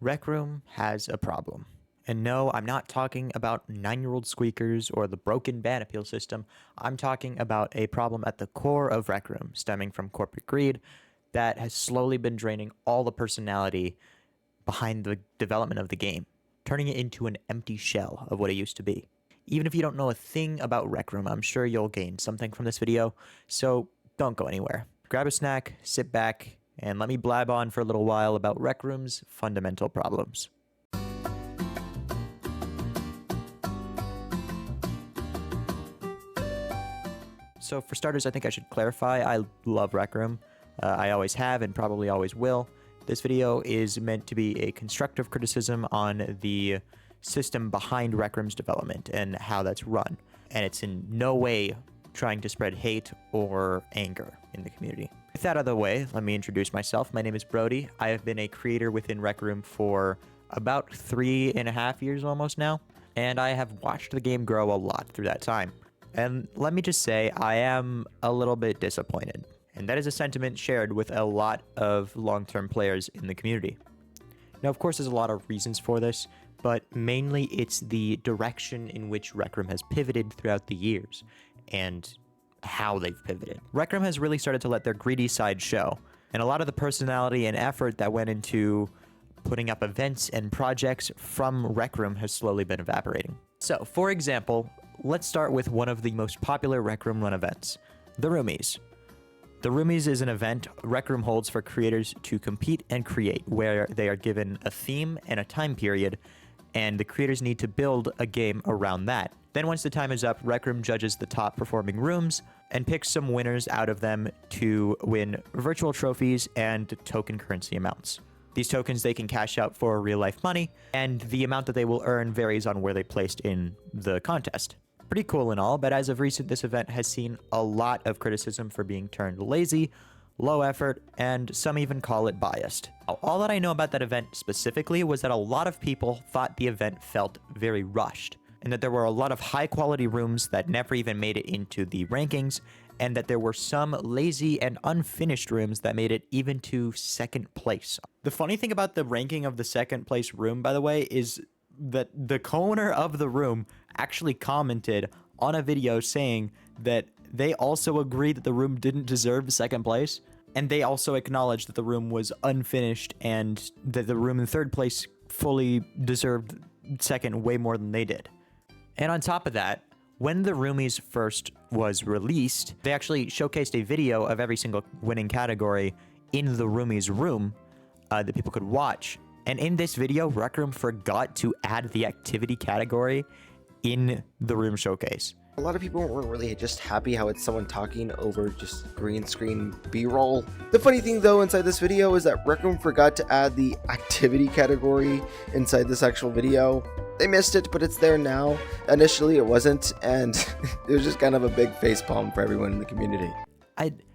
Rec Room has a problem. And no, I'm not talking about 9-year-old squeakers or the broken ban appeal system. I'm talking about a problem at the core of Rec Room, stemming from corporate greed that has slowly been draining all the personality behind the development of the game, turning it into an empty shell of what it used to be. Even if you don't know a thing about Rec Room, I'm sure you'll gain something from this video, so don't go anywhere. Grab a snack, sit back, and let me blab on for a little while about Rec Room's fundamental problems. So for starters, I think I should clarify, I love Rec Room. I always have and probably always will. This video is meant to be a constructive criticism on the system behind Rec Room's development and how that's run. And it's in no way trying to spread hate or anger in the community. With that out of the way, let me introduce myself. My name is Brody. I have been a creator within Rec Room for about 3.5 years almost now, and I have watched the game grow a lot through that time. And let me just say, I am a little bit disappointed. And that is a sentiment shared with a lot of long-term players in the community. Now, of course, there's a lot of reasons for this, but mainly it's the direction in which Rec Room has pivoted throughout the years and how they've pivoted. Rec Room has really started to let their greedy side show, and a lot of the personality and effort that went into putting up events and projects from Rec Room has slowly been evaporating. So, for example, let's start with one of the most popular Rec Room run events, the Roomies. The Roomies is an event Rec Room holds for creators to compete and create, where they are given a theme and a time period, and the creators need to build a game around that. Then once the time is up, Rec Room judges the top performing rooms and picks some winners out of them to win virtual trophies and token currency amounts. These tokens they can cash out for real life money, and the amount that they will earn varies on where they placed in the contest. Pretty cool and all, but as of recent, this event has seen a lot of criticism for being turned lazy, low effort, and some even call it biased. All that I know about that event specifically was that a lot of people thought the event felt very rushed, and that there were a lot of high quality rooms that never even made it into the rankings, and that there were some lazy and unfinished rooms that made it even to second place. The funny thing about the ranking of the second place room, by the way, is that the co-owner of the room actually commented on a video saying that they also agree that the room didn't deserve second place, and they also acknowledged that the room was unfinished and that the room in third place fully deserved second way more than they did. And on top of that, when the Roomies first was released, they actually showcased a video of every single winning category in the Roomies room that people could watch. And in this video, Rec Room forgot to add the activity category in the room showcase. A lot of people weren't really just happy how it's someone talking over just green screen B-roll. The funny thing though inside this video is that Rec Room forgot to add the activity category inside this actual video. They missed it, but it's there now. Initially it wasn't, and it was just kind of a big facepalm for everyone in the community.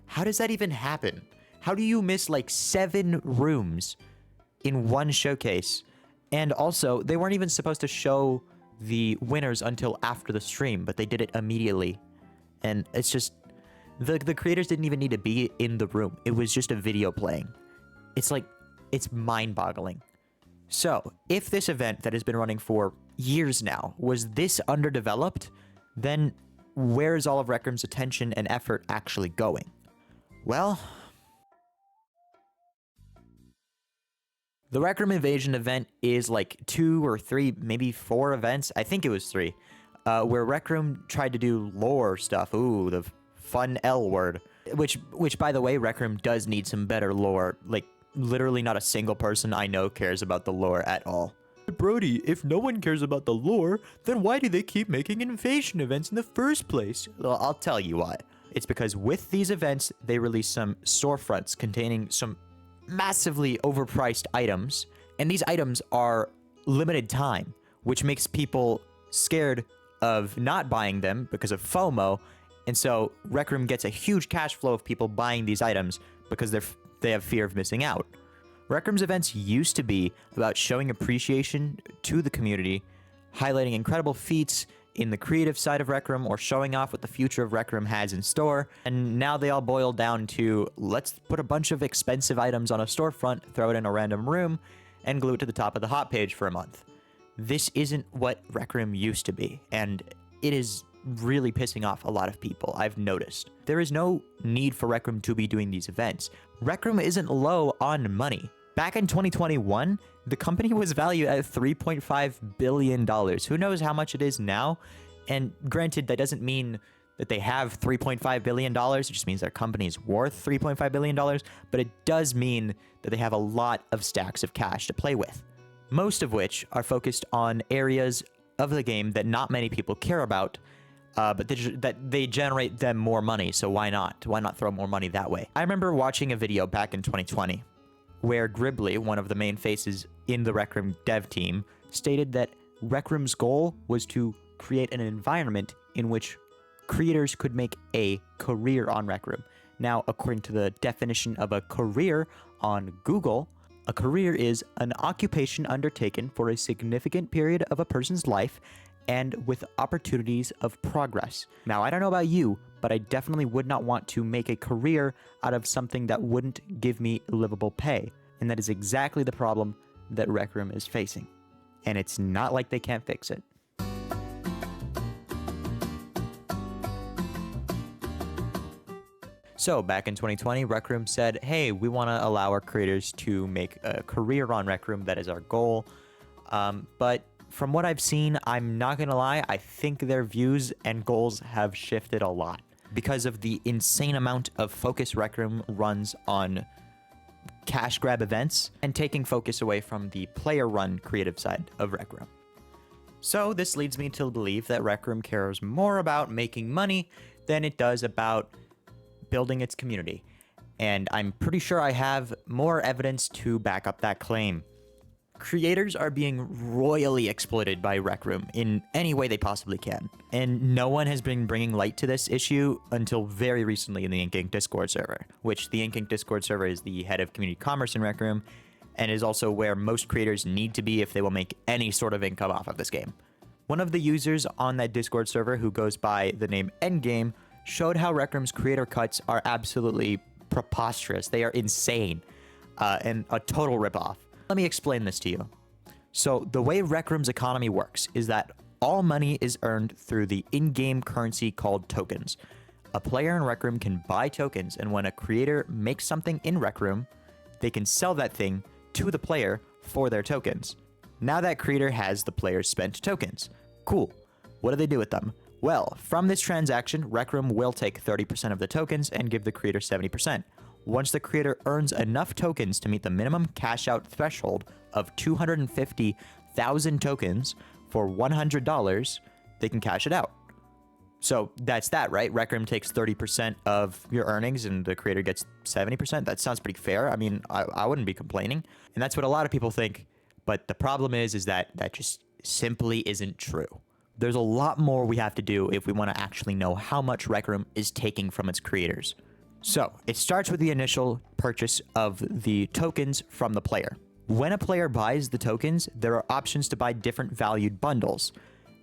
How does that even happen? How do you miss like 7 rooms in one showcase? And also, they weren't even supposed to show the winners until after the stream, but they did it immediately. And it's just, the creators didn't even need to be in the room. It was just a video playing. It's like, it's mind-boggling. So, if this event that has been running for years now was this underdeveloped, then where is all of Rec Room's attention and effort actually going? Well, the Rec Room Invasion event is like 2 or 3, maybe 4 events. I think it was 3, where Rec Room tried to do lore stuff. Ooh, the fun L word. Which by the way, Rec Room does need some better lore. Like, literally not a single person I know cares about the lore at all. Brody, if no one cares about the lore, then why do they keep making invasion events in the first place? Well, I'll tell you why. It's because with these events, they release some storefronts containing some massively overpriced items, and these items are limited time, which makes people scared of not buying them because of FOMO, and so Rec Room gets a huge cash flow of people buying these items because they have fear of missing out. Rec Room's events used to be about showing appreciation to the community, highlighting incredible feats in the creative side of Rec Room, or showing off what the future of Rec Room has in store, and now they all boil down to, let's put a bunch of expensive items on a storefront, throw it in a random room, and glue it to the top of the hot page for a month. This isn't what Rec Room used to be, and it is really pissing off a lot of people, I've noticed. There is no need for Rec Room to be doing these events. Rec Room isn't low on money. Back in 2021, the company was valued at $3.5 billion. Who knows how much it is now? And granted, that doesn't mean that they have $3.5 billion. It just means their company is worth $3.5 billion. But it does mean that they have a lot of stacks of cash to play with, most of which are focused on areas of the game that not many people care about, but that they generate them more money. So why not? Why not throw more money that way? I remember watching a video back in 2020 where Gribbly, one of the main faces in the Rec Room dev team, stated that Rec Room's goal was to create an environment in which creators could make a career on Rec Room. Now, according to the definition of a career on Google, a career is an occupation undertaken for a significant period of a person's life and with opportunities of progress. Now, I don't know about you, but I definitely would not want to make a career out of something that wouldn't give me livable pay. And that is exactly the problem that Rec Room is facing. And it's not like they can't fix it. So back in 2020, Rec Room said, hey, we want to allow our creators to make a career on Rec Room. That is our goal. But from what I've seen, I'm not going to lie, I think their views and goals have shifted a lot because of the insane amount of focus Rec Room runs on cash grab events and taking focus away from the player-run creative side of Rec Room. So this leads me to believe that Rec Room cares more about making money than it does about building its community. And I'm pretty sure I have more evidence to back up that claim. Creators are being royally exploited by Rec Room in any way they possibly can. And no one has been bringing light to this issue until very recently in the Ink Inc. Discord server, which the Ink Inc. Discord server is the head of community commerce in Rec Room, and is also where most creators need to be if they will make any sort of income off of this game. One of the users on that Discord server, who goes by the name Endgame, showed how Rec Room's creator cuts are absolutely preposterous. They are insane, and a total ripoff. Let me explain this to you. So the way Rec Room's economy works is that all money is earned through the in-game currency called tokens. A player in Rec Room can buy tokens, and when a creator makes something in Rec Room, they can sell that thing to the player for their tokens. Now that creator has the player's spent tokens. Cool. What do they do with them? Well, from this transaction, Rec Room will take 30% of the tokens and give the creator 70%. Once the creator earns enough tokens to meet the minimum cash out threshold of 250,000 tokens for $100, they can cash it out. So that's that, right? Rec Room takes 30% of your earnings and the creator gets 70%. That sounds pretty fair. I mean, I wouldn't be complaining. And that's what a lot of people think. But the problem is that just simply isn't true. There's a lot more we have to do if we want to actually know how much Rec Room is taking from its creators. So it starts with the initial purchase of the tokens from the player. When a player buys the tokens, there are options to buy different valued bundles.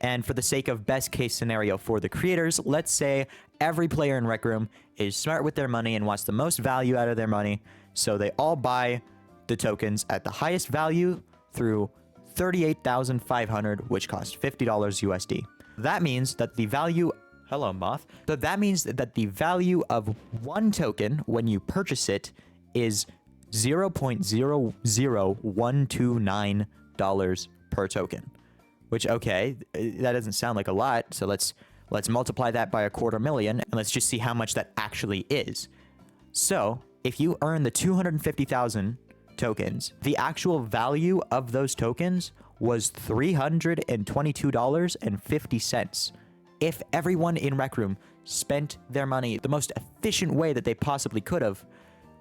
And for the sake of best case scenario for the creators, let's say every player in Rec Room is smart with their money and wants the most value out of their money. So they all buy the tokens at the highest value through 38,500, which costs $50 USD. That means that the value Hello, Moth. But that means that the value of one token when you purchase it is $0.00129 per token. Which, okay, that doesn't sound like a lot. So let's multiply that by 250,000 and let's just see how much that actually is. So if you earn the 250,000 tokens, the actual value of those tokens was $322.50. If everyone in Rec Room spent their money the most efficient way that they possibly could have,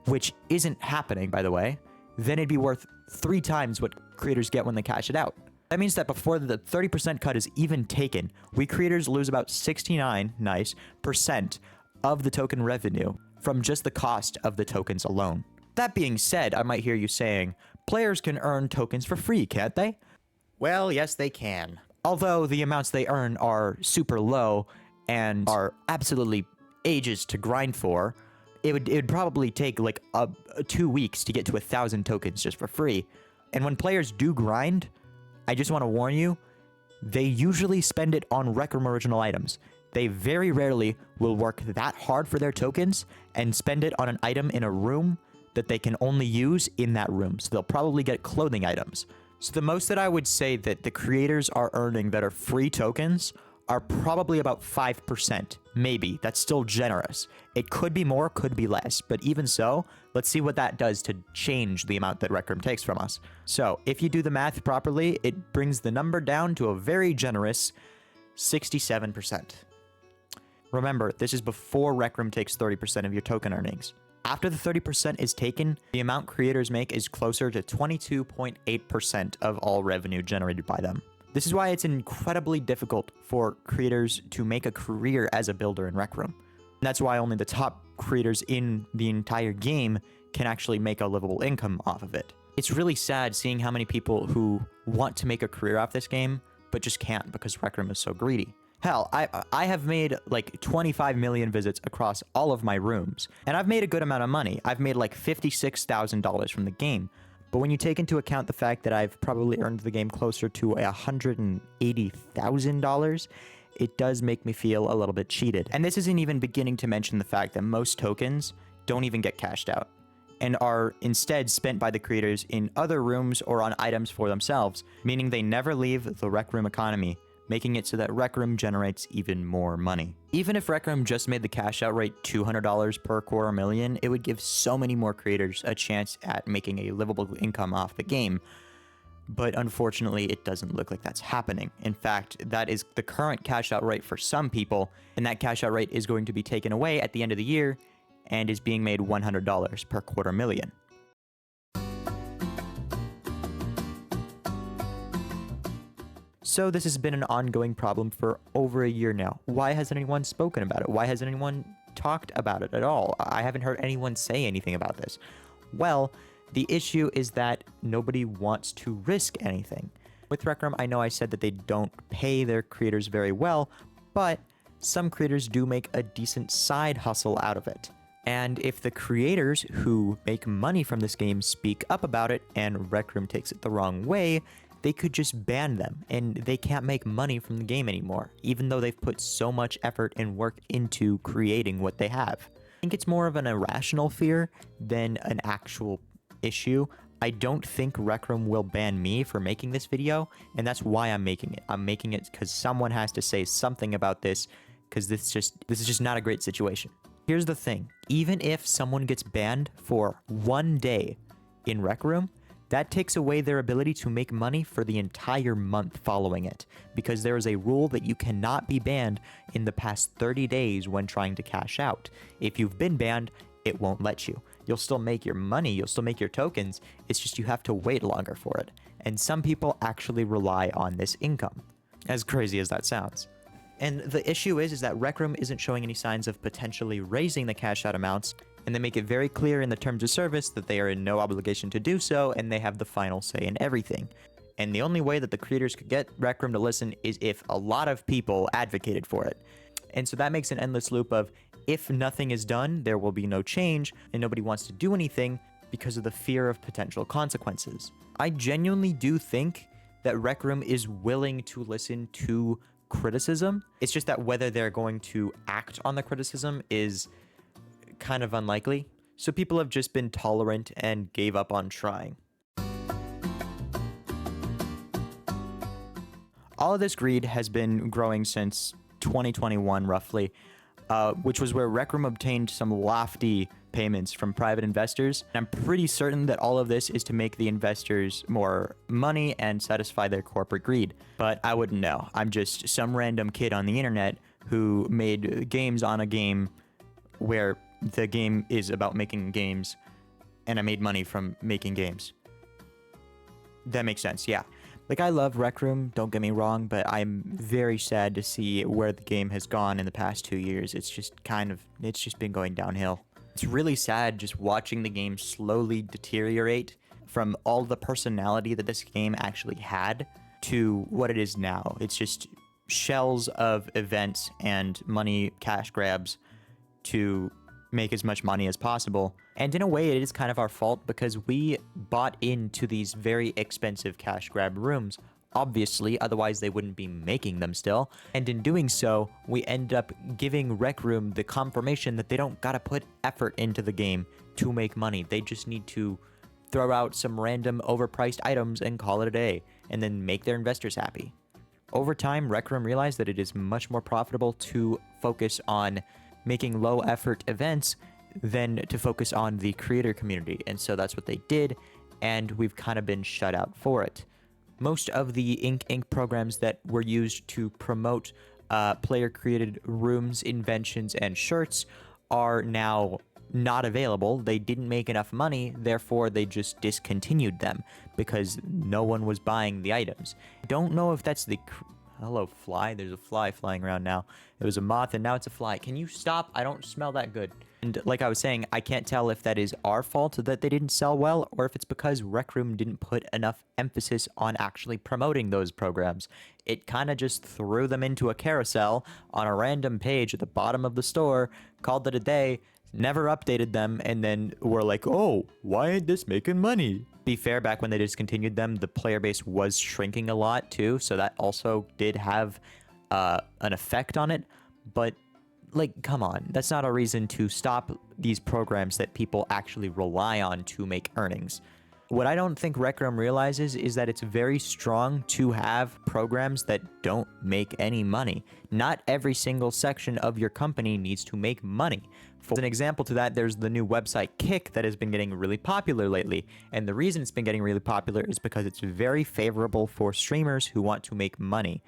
which isn't happening, by the way, then it'd be worth 3 times what creators get when they cash it out. That means that before the 30% cut is even taken, we creators lose about 69% of the token revenue from just the cost of the tokens alone. That being said, I might hear you saying, players can earn tokens for free, can't they? Well, yes, they can. Although the amounts they earn are super low and are absolutely ages to grind for, it would probably take like 2 weeks to get to 1,000 tokens just for free. And when players do grind, I just want to warn you, they usually spend it on Rec Room original items. They very rarely will work that hard for their tokens and spend it on an item in a room that they can only use in that room. So they'll probably get clothing items. So the most that I would say that the creators are earning that are free tokens are probably about 5%. Maybe. That's still generous. It could be more, could be less. But even so, let's see what that does to change the amount that Rec Room takes from us. So if you do the math properly, it brings the number down to a very generous 67%. Remember, this is before Rec Room takes 30% of your token earnings. After the 30% is taken, the amount creators make is closer to 22.8% of all revenue generated by them. This is why it's incredibly difficult for creators to make a career as a builder in Rec Room. And that's why only the top creators in the entire game can actually make a livable income off of it. It's really sad seeing how many people who want to make a career off this game, but just can't because Rec Room is so greedy. Hell, I have made like 25 million visits across all of my rooms, and I've made a good amount of money. I've made like $56,000 from the game. But when you take into account the fact that I've probably earned the game closer to $180,000, it does make me feel a little bit cheated. And this isn't even beginning to mention the fact that most tokens don't even get cashed out and are instead spent by the creators in other rooms or on items for themselves, meaning they never leave the Rec Room economy, making it so that Rec Room generates even more money. Even if Rec Room just made the cash out rate $200 per $250,000, it would give so many more creators a chance at making a livable income off the game. But unfortunately, it doesn't look like that's happening. In fact, that is the current cash out rate for some people, and that cash out rate is going to be taken away at the end of the year and is being made $100 per $250,000. So this has been an ongoing problem for over a year now. Why hasn't anyone spoken about it? Why hasn't anyone talked about it at all? I haven't heard anyone say anything about this. Well, the issue is that nobody wants to risk anything. With Rec Room, I know I said that they don't pay their creators very well, but some creators do make a decent side hustle out of it. And if the creators who make money from this game speak up about it and Rec Room takes it the wrong way, they could just ban them and they can't make money from the game anymore, even though they've put so much effort and work into creating what they have. I think it's more of an irrational fear than an actual issue. I don't think Rec Room will ban me for making this video, and that's why I'm making it. I'm making it because someone has to say something about this, because this is just not a great situation. Here's the thing, even if someone gets banned for one day in Rec Room, that takes away their ability to make money for the entire month following it, because there is a rule that you cannot be banned in the past 30 days when trying to cash out. If you've been banned, it won't let you. You'll still make your money, you'll still make your tokens, it's just you have to wait longer for it. And some people actually rely on this income, as crazy as that sounds. And the issue is that Rec Room isn't showing any signs of potentially raising the cash out amounts, and they make it very clear in the terms of service that they are in no obligation to do so, and they have the final say in everything. And the only way that the creators could get Rec Room to listen is if a lot of people advocated for it. And so that makes an endless loop of, if nothing is done, there will be no change, and nobody wants to do anything because of the fear of potential consequences. I genuinely do think that Rec Room is willing to listen to criticism. It's just that whether they're going to act on the criticism is kind of unlikely. So people have just been tolerant and gave up on trying. All of this greed has been growing since 2021 roughly, which was where Rec Room obtained some lofty payments from private investors. And I'm pretty certain that all of this is to make the investors more money and satisfy their corporate greed. But I wouldn't know. I'm just some random kid on the internet who made games on a game where the game is about making games, and I made money from making games. That makes sense, yeah. Like, I love Rec Room, don't get me wrong, but I'm very sad to see where the game has gone in the past 2 years. It's just been going downhill. It's really sad just watching the game slowly deteriorate from all the personality that this game actually had to what it is now. It's just shells of events and money cash grabs to make as much money as possible. And in a way, it is kind of our fault because we bought into these very expensive cash grab rooms. Obviously, otherwise they wouldn't be making them still. And in doing so, we end up giving Rec Room the confirmation that they don't gotta put effort into the game to make money. They just need to throw out some random overpriced items and call it a day, and then make their investors happy. Over time, Rec Room realized that it is much more profitable to focus on making low effort events than to focus on the creator community. And so that's what they did, and we've kind of been shut out for it. Most of the Ink Inc. programs that were used to promote player-created rooms, inventions, and shirts are now not available. They didn't make enough money, therefore they just discontinued them because no one was buying the items. I don't know if that's the... Hello, fly. There's a fly flying around now. It was a moth and now it's a fly. Can you stop? I don't smell that good. And like I was saying, I can't tell if that is our fault that they didn't sell well or if it's because Rec Room didn't put enough emphasis on actually promoting those programs. It kind of just threw them into a carousel on a random page at the bottom of the store, called it a day, never updated them, and then were like, oh, why ain't this making money? Be fair, back when they discontinued them, the player base was shrinking a lot too, so that also did have an effect on it. But like, come on, that's not a reason to stop these programs that people actually rely on to make earnings. What I don't think Rec Room realizes is that it's very strong to have programs that don't make any money. Not every single section of your company needs to make money. For an example to that, there's the new website Kick that has been getting really popular lately. And the reason it's been getting really popular is because it's very favorable for streamers who want to make money.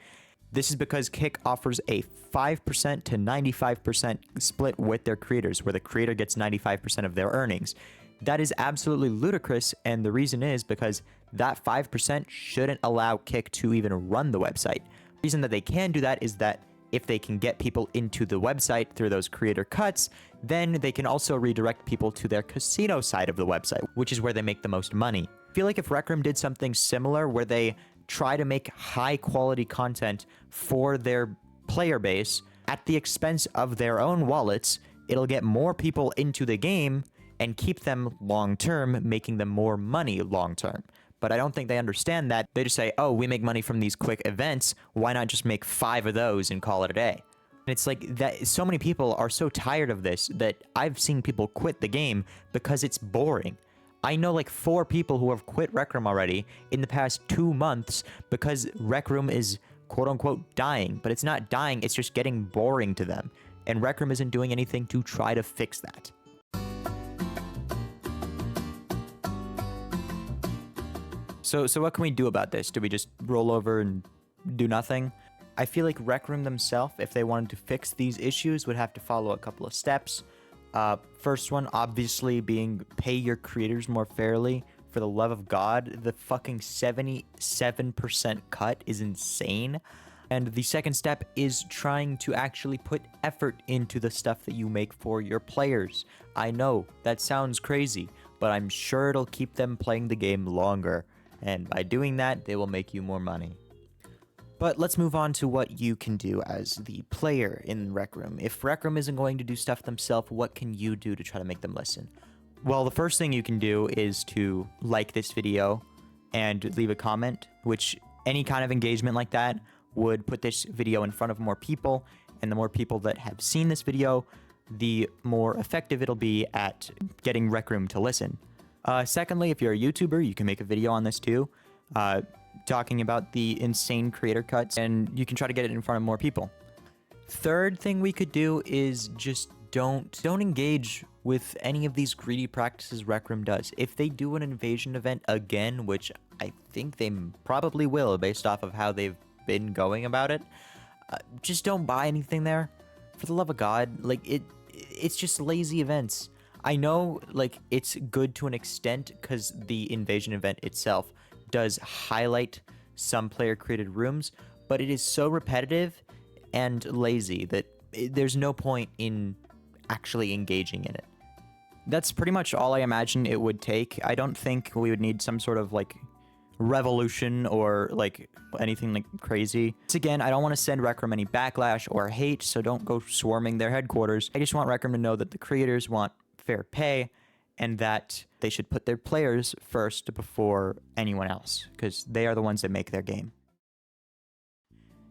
This is because Kick offers a 5% to 95% split with their creators, where the creator gets 95% of their earnings. That is absolutely ludicrous, and the reason is because that 5% shouldn't allow Kick to even run the website. The reason that they can do that is that if they can get people into the website through those creator cuts, then they can also redirect people to their casino side of the website, which is where they make the most money. I feel like if Rec Room did something similar where they try to make high quality content for their player base at the expense of their own wallets, it'll get more people into the game and keep them long term, making them more money long term. But I don't think they understand that. They just say, oh, we make money from these quick events. Why not just make 5 of those and call it a day? And it's like that. So many people are so tired of this that I've seen people quit the game because it's boring. I know like 4 people who have quit Rec Room already in the past 2 months because Rec Room is quote unquote dying, but it's not dying. It's just getting boring to them. And Rec Room isn't doing anything to try to fix that. So what can we do about this? Do we just roll over and do nothing? I feel like Rec Room themselves, if they wanted to fix these issues, would have to follow a couple of steps. First one, obviously, being pay your creators more fairly. For the love of God, the fucking 77% cut is insane. And the second step is trying to actually put effort into the stuff that you make for your players. I know, that sounds crazy, but I'm sure it'll keep them playing the game longer. And by doing that, they will make you more money. But let's move on to what you can do as the player in Rec Room. If Rec Room isn't going to do stuff themselves, what can you do to try to make them listen? Well, the first thing you can do is to like this video and leave a comment, which any kind of engagement like that would put this video in front of more people. And the more people that have seen this video, the more effective it'll be at getting Rec Room to listen. Secondly, if you're a YouTuber, you can make a video on this too, talking about the insane creator cuts, and you can try to get it in front of more people. Third thing we could do is just don't engage with any of these greedy practices Rec Room does. If they do an invasion event again, which I think they probably will based off of how they've been going about it, just don't buy anything there. For the love of God, like it's just lazy events. I know, like, it's good to an extent because the invasion event itself does highlight some player-created rooms, but it is so repetitive and lazy that there's no point in actually engaging in it. That's pretty much all I imagine it would take. I don't think we would need some sort of, like, revolution or like anything like crazy. Once again, I don't want to send Rec Room any backlash or hate, so don't go swarming their headquarters. I just want Rec Room to know that the creators want fair pay and that they should put their players first before anyone else, because they are the ones that make their game.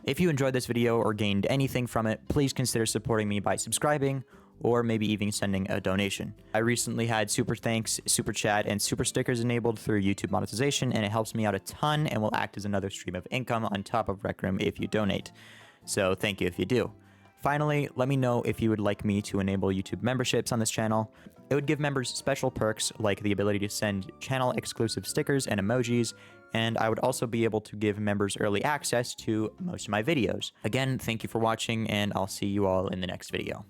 If you enjoyed this video or gained anything from it, please consider supporting me by subscribing or maybe even sending a donation. I recently had super thanks, super chat, and super stickers enabled through YouTube monetization, and it helps me out a ton and will act as another stream of income on top of Rec Room if you donate. So thank you if you do. Finally, let me know if you would like me to enable YouTube memberships on this channel. It would give members special perks like the ability to send channel exclusive stickers and emojis, and I would also be able to give members early access to most of my videos. Again, thank you for watching, and I'll see you all in the next video.